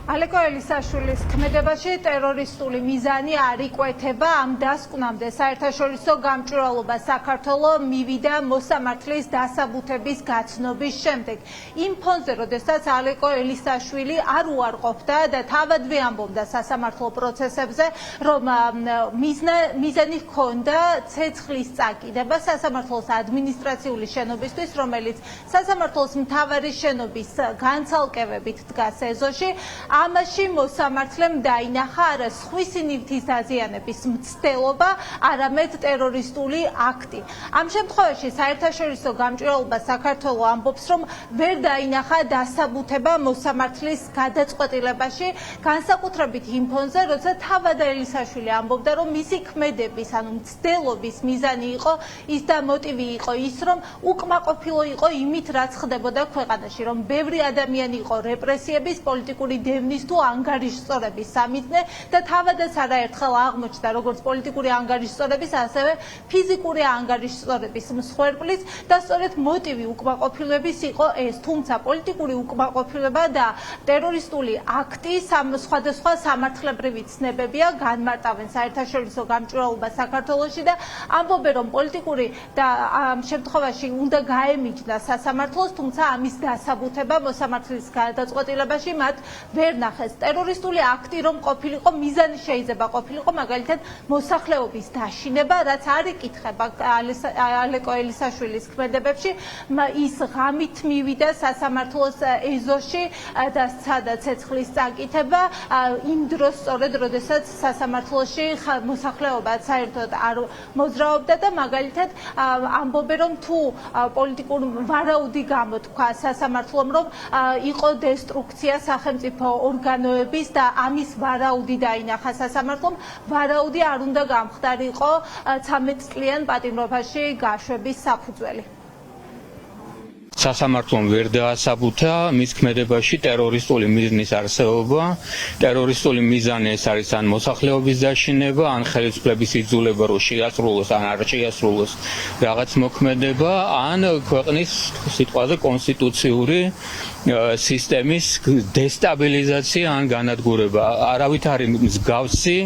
ალეკო ელისაშვილის ქმედებაში ტერორისტული მიზანი არ იკვეთება. ამ დასკვნამდე საერთაშორისო გამჭვირვალობა საქართველოს მივიდა მოსამართლის დასაბუთების გაცნობის შემდეგ. იმ ფონზე, როდესაც ალეკო ელისაშვილი არ უარყოფდა და თავადვე ამბობდა სასამართლო პროცესებზე, რომ მიზანი ჰქონდა ცეცხლის წაკიდება სასამართლოს ადმინისტრაციული შენობისთვის, რომელიც სასამართლოს მთავარი შენობის განცალკევებით დგას ეზოში. ამაში მოსამართლემ დაინახა არა სხვისი ნივთის დაზიანების მცდელობა, არამედ ტერორისტული აქტი. ამ შემთხვევაში საერთაშორისო გამჭვირვალობა საქართველოს ამბობს, რომ ვერ დაინახა დასაბუთება მოსამართლის გადაწყვეტილებაში, განსაკუთრებით იმ ფონზე, როცა თავად ელისაშვილი ამბობდა, რომ მისი ქმედების, ანუ მცდელობის მიზანი იყო ის და მოტივი იყო ის, რომ უკმაყოფილო იყო იმით, რაც ხდებოდა ქვეყანაში, რომ ბევრი ადამიანი იყო რეპრესიების, პოლიტიკური დევნის თუ ანგარიშსწორების სამიზნე და თავადაც არაერთხელ აღმოჩნდა როგორც პოლიტიკური ანგარიშსწორების, ასევე ფიზიკური ანგარიშსწორების მსხვერპლის და სწორედ მოტივი უკმაყოფილების იყო ეს. თუმცა პოლიტიკური უკმაყოფილება და ტერორისტული აქტი სხვადასხვა სამართლებრივი ცნებებია, განმარტავენ საერთაშორისო გამჭვირვალობა საქართველოში და ამბობენ, რომ პოლიტიკური და ამ შემთხვევაში უნდა გაემიჯნა სასამართლოს, თუმცა ამის დასაბუთება მოსამართლის გადაწყვეტილებაში მათ ვერ ნახეს. ტერორისტული აქტი რომ ყოფილიყო, მიზანი შეიძლება ყოფილიყო მაგალითად მოსახლეობის დაშინება, რაც არ იკითხება ალეკო ელისაშვილის ქმედებებში, ის ღამით მივიდა სასამართლოს ეზოში და სცადა ცეცხლის წაკითება იმ დროს სწორედ, როდესაც სასამართლოში მოსახლეობა საერთოდ არ მოძრაობდა და მაგალითად ამბობენ, რომ თუ პოლიტიკურ ვარაუდი გამოთქვა სასამართლომ, რომ იყო დესტრუქცია სახელმწიფო ორგანოების და ამის ვარაუდი დაინახა სასამართლომ, ვარაუდი არ უნდა გამხდარიყო 13 წლიან პატიმრობაში გაშვების საფუძველი. სასამართლომ ვერ დაასაბუთა მის ქმედებაში ტერორისტული მიზნის არსებობა. ტერორისტული მიზანი ეს არის ან მოსახლეობის დაშინება, ან ხელისუფლების იძულება, რომ შეასრულოს ან არ შეასრულოს რაღაც მოქმედება, ან ქვეყნის სიტყვაზე კონსტიტუციური სისტემის დესტაბილიზაცია ან განადგურება. არავით არის მსგავსი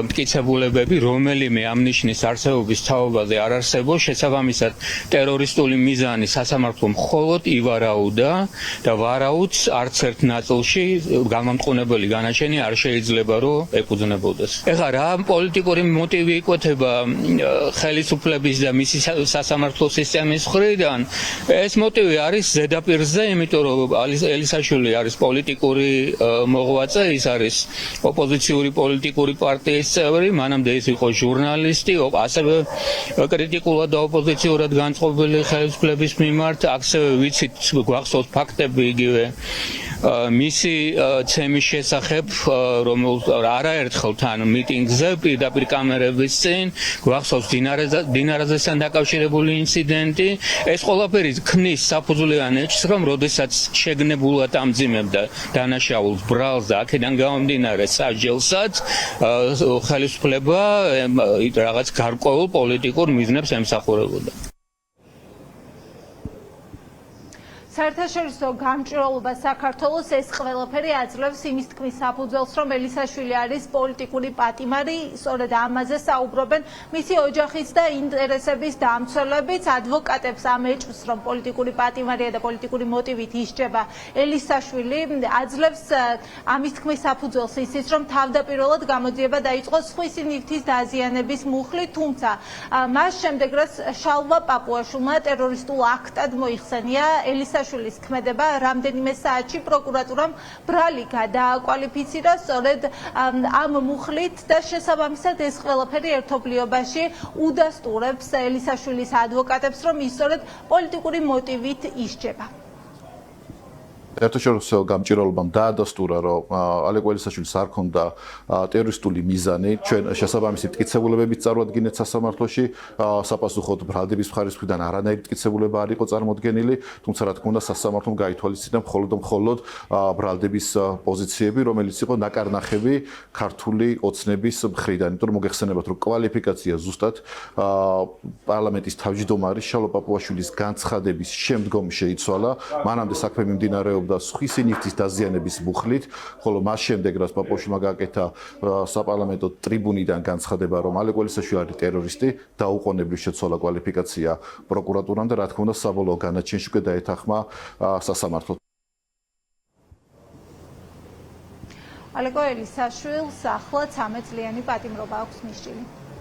მტკიცებულებები რომელიმე ამ ნიშნის არსებობის თაობაზე არ არსებობს. შესაბამისად, ტერორისტული მიზანი სასამართლომ მხოლოდ ივარაუდა და ვარაუდს არც ერთ ნაწილში გამამტყუნებელი განაჩენი არ შეიძლება რომ ეფუძნებოდეს. ეხლა რა პოლიტიკური მოტივი იკვეთება ხელისუფლების და მისი სასამართლო სისტემის მხრიდან? ეს მოტივი არის ზედაპირზე, იმიტომ რომ ელისაშვილი არის პოლიტიკური მოღვაწე, ის არის ოპოზიციური პოლიტიკური პარტიის წევრი, მანამდე ის იყო ჟურნალისტი, ასევე კრიტიკულად და ოპოზიციურად განწყობილი ხელისუფლების მიმართ. ასევე ვიცით, გვახსოვს ფაქტები იგივე მისი ცემის შესახებ, რომელს არაერთხელ თან მიტინგზე პირდაპირ კამერების წინ გვახსოვს დინარაძესთან დაკავშირებული ინციდენტი. ეს ყველაფერი ქმნის საფუძვლიან ეჭვს, რომ როდესაც შეგნებულად ამძიმებდა დანაშაულს, ბრალს და აქედან გამომდინარე სასჯელსაც, ხელისუფლება რაღაც გარკვეულ პოლიტიკურ მიზნებს ემსახურებოდა. საერთაშორისო გამჭვირვალობა საქართველოს ეს ყველაფერი აძლევს იმის თქმის საფუძველს, რომ ელისაშვილი არის პოლიტიკური პატიმარი, სწორედ ამაზე საუბრობენ მისი ოჯახის და ინტერესების დამცველებიც, ადვოკატებს ამ ეჭვს, რომ პოლიტიკური პატიმარია და პოლიტიკური მოტივით ისჯება ელისაშვილი, აძლევს ამის თქმის საფუძველს ისიც, რომ თავდაპირველად გამოძიება დაიწყო სხვისი ნივთის დაზიანების მუხლით, თუმცა მას შემდეგ, რაც შალვა პაპუაშვილმა ტერორისტულ აქტად მოიხსენია ელისაშვილის ქმედება, რამდენიმე საათში პროკურატურამ ბრალი გადააკვალიფიცირა სწორედ ამ მუხლით და შესაბამისად ეს ყველაფერი ერთობლიობაში უდასტურებს ელისაშვილის ადვოკატებს, რომ ის სწორედ პოლიტიკური მოტივით ისჯება. საერთაშორისო გამჭვირვალობამ დაადასტურა, რომ ალეკო ელისაშვილს არ ჰქონდა ტერორისტული მიზანი. ჩვენ შესაბამისი მტკიცებულებებით წარვადგინეთ სასამართლოში, საპასუხოდ ბრალდების მხარის მხრიდან არანაირი მტკიცებულება არ იყო წარმოდგენილი, თუმცა რა თქმა უნდა სასამართლომ გაითვალისწინა მხოლოდ ბრალდების პოზიციები, რომელიც იყო ნაკარნახები ქართული ოცნების მხრიდან. იმიტომ რომ მოგეხსენებათ, რომ კვალიფიკაცია ზუსტად პარლამენტის თავმჯდომარის შალვა პაპუაშვილის განცხადების შემდგომ შეიცვალა. მანამდე საქმე მიმდინარეობდა მონაწილეობდა სხვისი ნივთის დაზიანების მუხლით, ხოლო მას შემდეგ რაც პაპოშვილმა გააკეთა საპარლამენტო ტრიბუნიდან განცხადება, რომ ალეკ ველისაშვილი არის ტერორისტი, დაუყოვნებლივ შეცვალა კვალიფიკაცია პროკურატურამ და რა თქმა უნდა საბოლოო განაჩენში უკვე დაეთანხმა სასამართლო. ალეკ ველისაშვილს ახლა 13 წლიანი პატიმრობა აქვს მისჭილი.